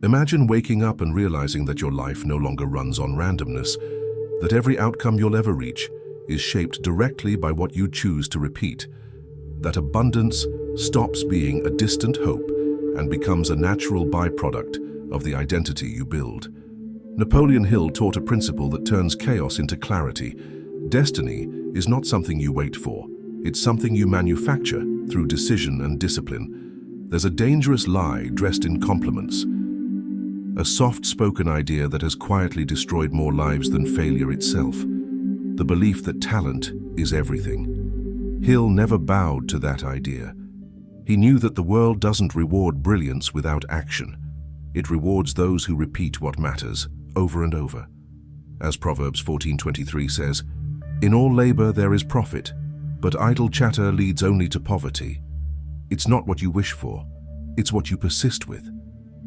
Imagine waking up and realizing that your life no longer runs on randomness, that every outcome you'll ever reach is shaped directly by what you choose to repeat, that abundance stops being a distant hope and becomes a natural byproduct of the identity you build. Napoleon Hill taught a principle that turns chaos into clarity. Destiny is not something you wait for, it's something you manufacture through decision and discipline. There's a dangerous lie dressed in compliments, a soft-spoken idea that has quietly destroyed more lives than failure itself. The belief that talent is everything. Hill never bowed to that idea. He knew that the world doesn't reward brilliance without action. It rewards those who repeat what matters over and over. As Proverbs 14:23 says, "In all labor there is profit, but idle chatter leads only to poverty." It's not what you wish for, it's what you persist with.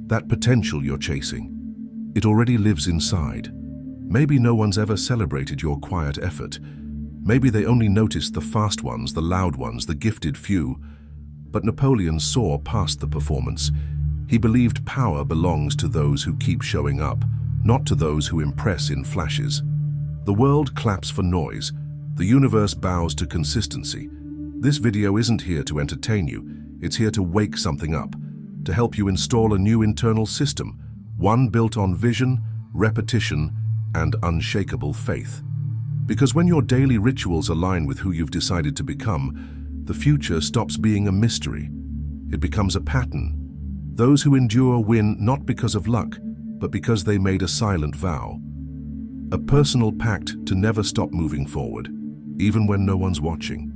That potential you're chasing, it already lives inside. Maybe no one's ever celebrated your quiet effort. Maybe they only noticed the fast ones, the loud ones, the gifted few. But Napoleon saw past the performance. He believed power belongs to those who keep showing up, not to those who impress in flashes. The world claps for noise. The universe bows to consistency. This video isn't here to entertain you. It's here to wake something up, to help you install a new internal system, one built on vision, repetition, and unshakable faith. Because when your daily rituals align with who you've decided to become, the future stops being a mystery. It becomes a pattern. Those who endure win not because of luck, but because they made a silent vow. A personal pact to never stop moving forward, even when no one's watching.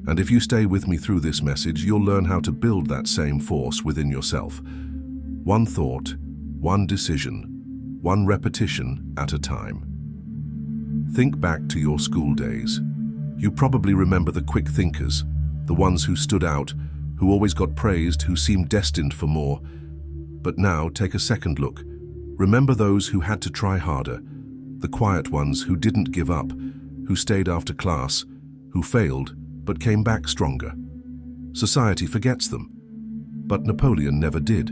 And if you stay with me through this message, you'll learn how to build that same force within yourself. One thought, one decision, one repetition at a time. Think back to your school days. You probably remember the quick thinkers, the ones who stood out, who always got praised, who seemed destined for more. But now, take a second look. Remember those who had to try harder, the quiet ones who didn't give up, who stayed after class, who failed but came back stronger. Society forgets them, but Napoleon never did,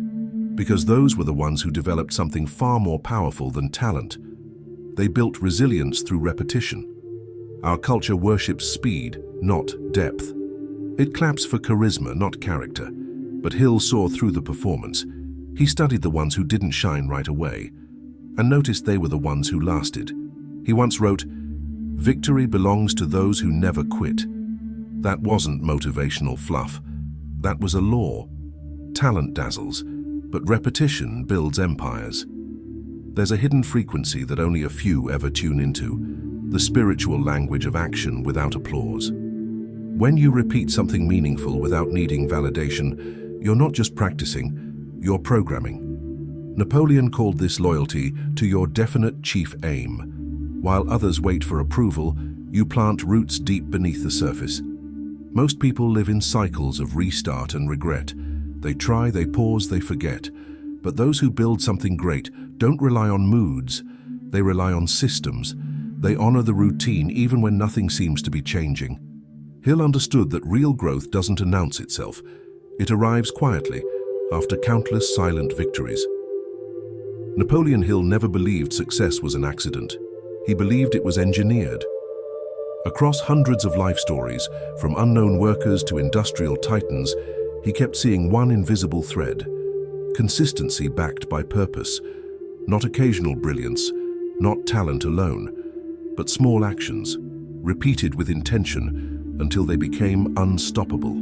because those were the ones who developed something far more powerful than talent. They built resilience through repetition. Our culture worships speed, not depth. It claps for charisma, not character. But Hill saw through the performance. He studied the ones who didn't shine right away, and noticed they were the ones who lasted. He once wrote, "Victory belongs to those who never quit." That wasn't motivational fluff. That was a law. Talent dazzles, but repetition builds empires. There's a hidden frequency that only a few ever tune into, the spiritual language of action without applause. When you repeat something meaningful without needing validation, you're not just practicing, you're programming. Napoleon called this loyalty to your definite chief aim. While others wait for approval, you plant roots deep beneath the surface. Most people live in cycles of restart and regret. They try, they pause, they forget. But those who build something great don't rely on moods, they rely on systems. They honor the routine even when nothing seems to be changing. Hill understood that real growth doesn't announce itself. It arrives quietly, after countless silent victories. Napoleon Hill never believed success was an accident. He believed it was engineered. Across hundreds of life stories, from unknown workers to industrial titans, he kept seeing one invisible thread: consistency backed by purpose. Not occasional brilliance, not talent alone, but small actions, repeated with intention until they became unstoppable.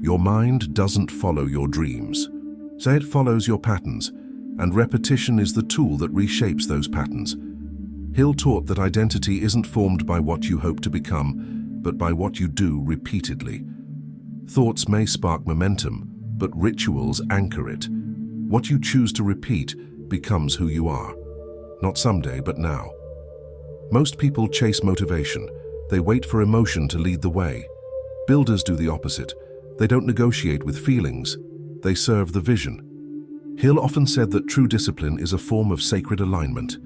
Your mind doesn't follow your dreams. Say it follows your patterns, and repetition is the tool that reshapes those patterns. Hill taught that identity isn't formed by what you hope to become, but by what you do repeatedly. Thoughts may spark momentum, but rituals anchor it. What you choose to repeat becomes who you are. Not someday, but now. Most people chase motivation. They wait for emotion to lead the way. Builders do the opposite. They don't negotiate with feelings. They serve the vision. Hill often said that true discipline is a form of sacred alignment.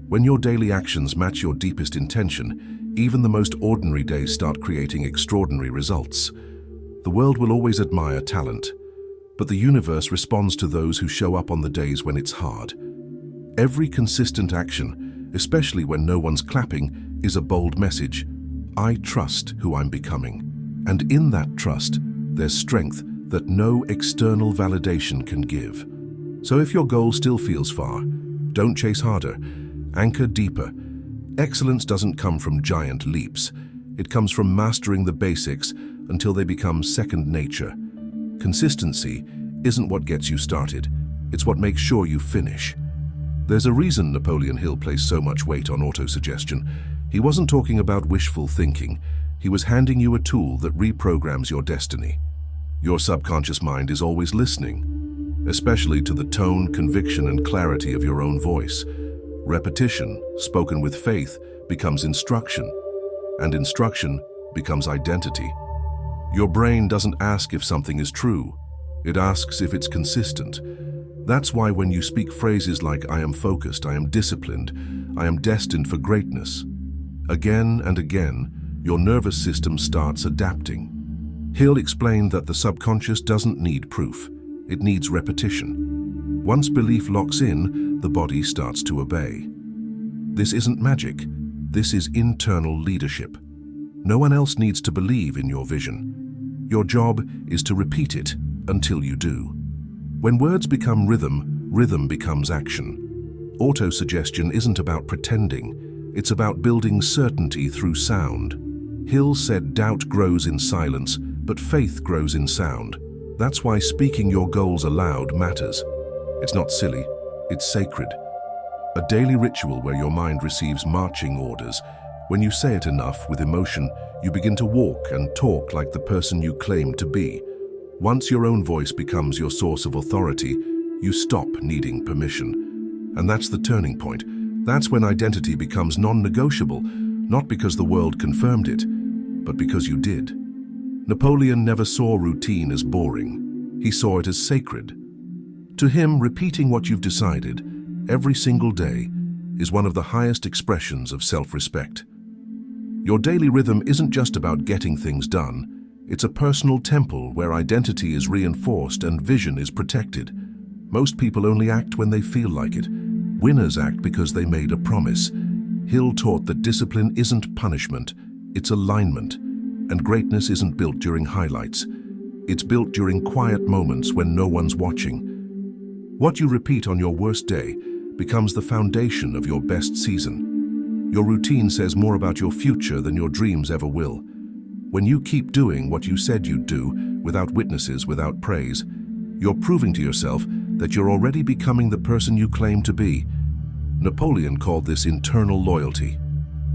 When your daily actions match your deepest intention, even the most ordinary days start creating extraordinary results. The world will always admire talent, but the universe responds to those who show up on the days when it's hard. Every consistent action, especially when no one's clapping, is a bold message. I trust who I'm becoming. And in that trust, there's strength that no external validation can give. So if your goal still feels far, don't chase harder, anchor deeper. Excellence doesn't come from giant leaps. It comes from mastering the basics until they become second nature. Consistency isn't what gets you started, it's what makes sure you finish. There's a reason Napoleon Hill placed so much weight on autosuggestion. He wasn't talking about wishful thinking. He was handing you a tool that reprograms your destiny. Your subconscious mind is always listening, especially to the tone, conviction, and clarity of your own voice. Repetition, spoken with faith, becomes instruction, and instruction becomes identity. Your brain doesn't ask if something is true. It asks if it's consistent. That's why when you speak phrases like, I am focused, I am disciplined, I am destined for greatness, again and again, your nervous system starts adapting. Hill explained that the subconscious doesn't need proof. It needs repetition. Once belief locks in, the body starts to obey. This isn't magic. This is internal leadership. No one else needs to believe in your vision. Your job is to repeat it until you do. When words become rhythm, rhythm becomes action. Autosuggestion isn't about pretending. It's about building certainty through sound. Hill said doubt grows in silence, but faith grows in sound. That's why speaking your goals aloud matters. It's not silly, it's sacred. A daily ritual where your mind receives marching orders. When you say it enough with emotion, you begin to walk and talk like the person you claim to be. Once your own voice becomes your source of authority, you stop needing permission. And that's the turning point. That's when identity becomes non-negotiable, not because the world confirmed it, but because you did. Napoleon never saw routine as boring. He saw it as sacred. To him, repeating what you've decided every single day is one of the highest expressions of self-respect. Your daily rhythm isn't just about getting things done. It's a personal temple where identity is reinforced and vision is protected. Most people only act when they feel like it. Winners act because they made a promise. Hill taught that discipline isn't punishment, it's alignment. And greatness isn't built during highlights. It's built during quiet moments when no one's watching. What you repeat on your worst day becomes the foundation of your best season. Your routine says more about your future than your dreams ever will. When you keep doing what you said you'd do, without witnesses, without praise, you're proving to yourself that you're already becoming the person you claim to be. Napoleon called this internal loyalty.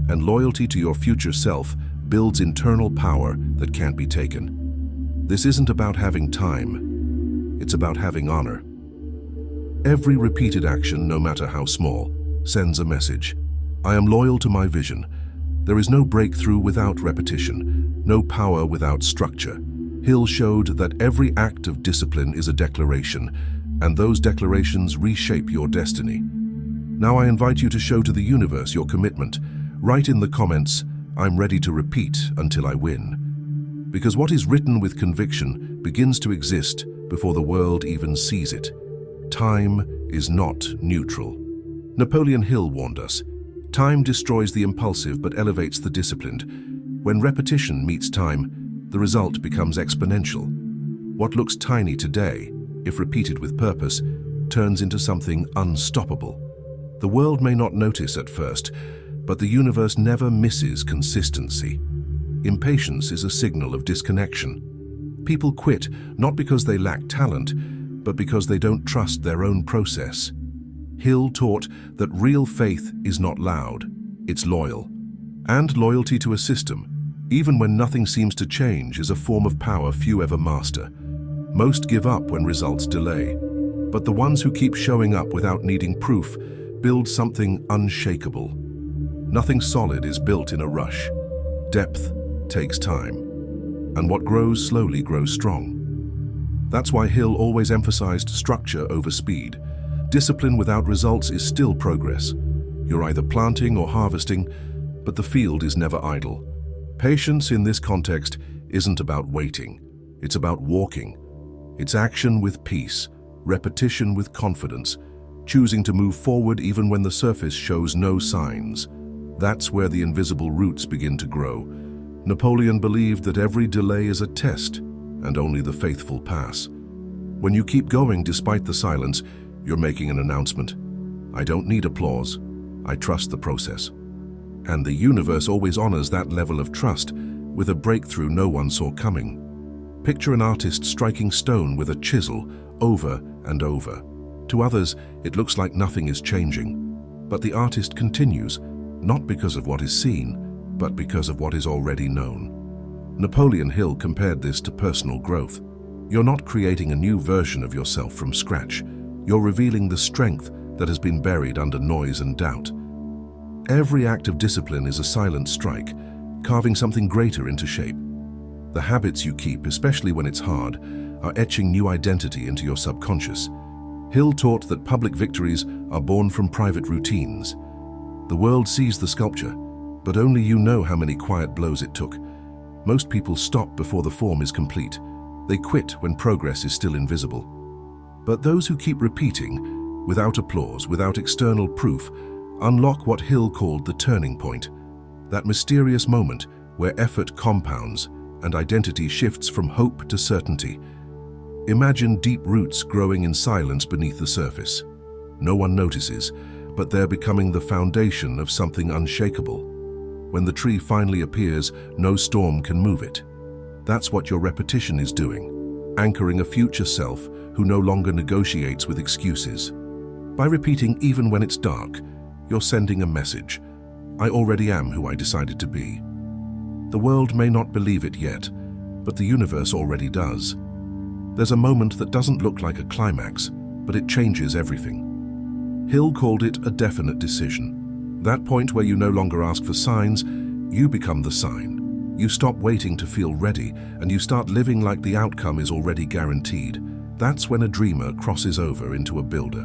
And loyalty to your future self builds internal power that can't be taken. This isn't about having time, it's about having honor. Every repeated action, no matter how small, sends a message. I am loyal to my vision. There is no breakthrough without repetition, no power without structure. Hill showed that every act of discipline is a declaration, and those declarations reshape your destiny. Now I invite you to show to the universe your commitment. Write in the comments, I'm ready to repeat until I win. Because what is written with conviction begins to exist before the world even sees it. Time is not neutral. Napoleon Hill warned us, time destroys the impulsive but elevates the disciplined. When repetition meets time, the result becomes exponential. What looks tiny today, if repeated with purpose, turns into something unstoppable. The world may not notice at first, but the universe never misses consistency. Impatience is a signal of disconnection. People quit not because they lack talent, but because they don't trust their own process. Hill taught that real faith is not loud, it's loyal. And loyalty to a system, even when nothing seems to change, is a form of power few ever master. Most give up when results delay, but the ones who keep showing up without needing proof build something unshakable. Nothing solid is built in a rush. Depth takes time, and what grows slowly grows strong. That's why Hill always emphasized structure over speed. Discipline without results is still progress. You're either planting or harvesting, but the field is never idle. Patience in this context isn't about waiting, it's about walking. It's action with peace, repetition with confidence, choosing to move forward even when the surface shows no signs. That's where the invisible roots begin to grow. Napoleon believed that every delay is a test, and only the faithful pass. When you keep going despite the silence, you're making an announcement. I don't need applause. I trust the process. And the universe always honors that level of trust with a breakthrough no one saw coming. Picture an artist striking stone with a chisel over and over. To others, it looks like nothing is changing. But the artist continues, not because of what is seen, but because of what is already known. Napoleon Hill compared this to personal growth. You're not creating a new version of yourself from scratch. You're revealing the strength that has been buried under noise and doubt. Every act of discipline is a silent strike, carving something greater into shape. The habits you keep, especially when it's hard, are etching new identity into your subconscious. Hill taught that public victories are born from private routines. The world sees the sculpture, but only you know how many quiet blows it took. Most people stop before the form is complete. They quit when progress is still invisible. But those who keep repeating, without applause, without external proof, unlock what Hill called the turning point. That mysterious moment where effort compounds and identity shifts from hope to certainty. Imagine deep roots growing in silence beneath the surface. No one notices, but they're becoming the foundation of something unshakable. When the tree finally appears, no storm can move it. That's what your repetition is doing, anchoring a future self who no longer negotiates with excuses. By repeating even when it's dark, you're sending a message. I already am who I decided to be. The world may not believe it yet, but the universe already does. There's a moment that doesn't look like a climax, but it changes everything. Hill called it a definite decision. That point where you no longer ask for signs, you become the sign. You stop waiting to feel ready, and you start living like the outcome is already guaranteed. That's when a dreamer crosses over into a builder.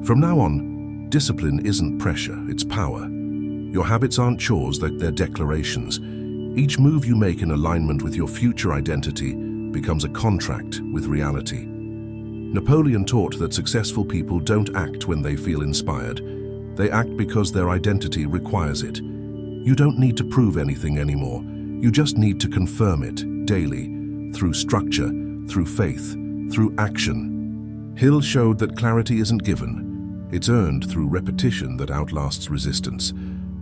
From now on, discipline isn't pressure, it's power. Your habits aren't chores, they're declarations. Each move you make in alignment with your future identity becomes a contract with reality. Napoleon taught that successful people don't act when they feel inspired. They act because their identity requires it. You don't need to prove anything anymore. You just need to confirm it daily, through structure, through faith, through action. Hill showed that clarity isn't given. It's earned through repetition that outlasts resistance.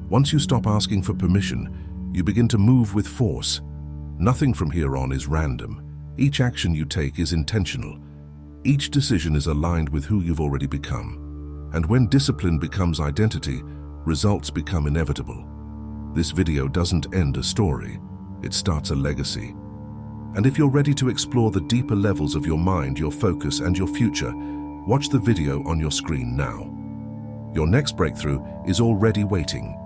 Once you stop asking for permission, you begin to move with force. Nothing from here on is random. Each action you take is intentional. Each decision is aligned with who you've already become. And when discipline becomes identity, results become inevitable. This video doesn't end a story, it starts a legacy. And if you're ready to explore the deeper levels of your mind, your focus, and your future, watch the video on your screen now. Your next breakthrough is already waiting.